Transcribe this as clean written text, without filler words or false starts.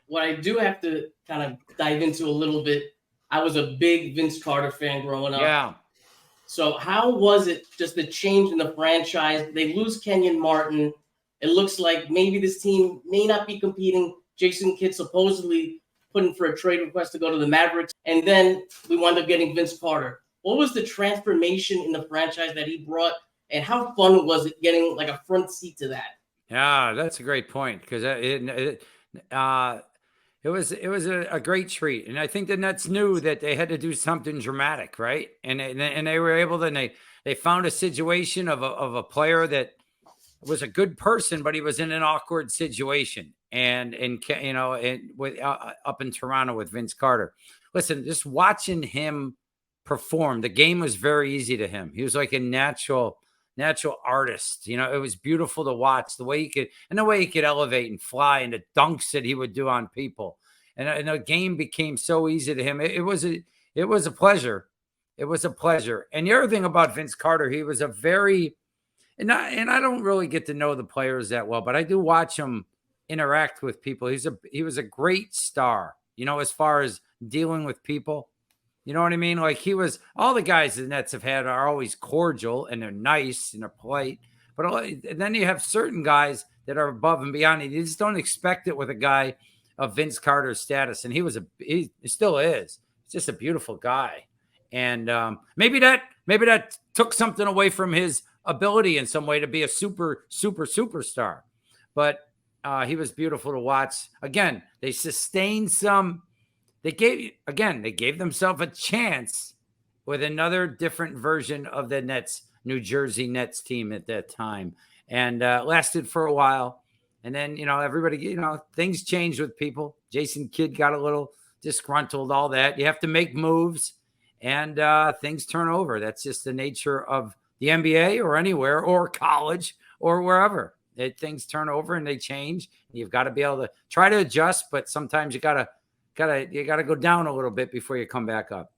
what I do have to kind of dive into a little bit, I was a big Vince Carter fan growing up. Yeah. So how was it just the change in the franchise? They lose Kenyon Martin. It looks like maybe this team may not be competing. Jason Kidd supposedly put in for a trade request to go to the Mavericks. And then we wound up getting Vince Carter. What was the transformation in the franchise that he brought? And how fun was it getting like a front seat to that? Yeah, that's a great point because it was a great treat, and I think the Nets knew that they had to do something dramatic, right? And they were able to. And they found a situation of a player that was a good person, but he was in an awkward situation, and with up in Toronto with Vince Carter. Listen, just watching him perform, the game was very easy to him. He was like a natural artist. It was beautiful to watch the way he could elevate and fly, and the dunks that he would do on people. And the game became so easy to him. It was a pleasure. It was a pleasure. And the other thing about Vince Carter, he was a very, and I don't really get to know the players that well, but I do watch him interact with people. He was a great star, as far as dealing with people. You know what I mean? Like all the guys the Nets have had are always cordial and they're nice and they're polite. But then you have certain guys that are above and beyond. You just don't expect it with a guy of Vince Carter's status. And he still is. He's just a beautiful guy. And maybe that took something away from his ability in some way to be a superstar. But he was beautiful to watch. Again, they sustained some. They gave themselves a chance with another different version of the New Jersey Nets team at that time, and lasted for a while. And then, everybody, things changed with people. Jason Kidd got a little disgruntled, all that. You have to make moves, and things turn over. That's just the nature of the NBA or anywhere or college or wherever. Things turn over and they change. You've got to be able to try to adjust, but sometimes you got to go down a little bit before you come back up.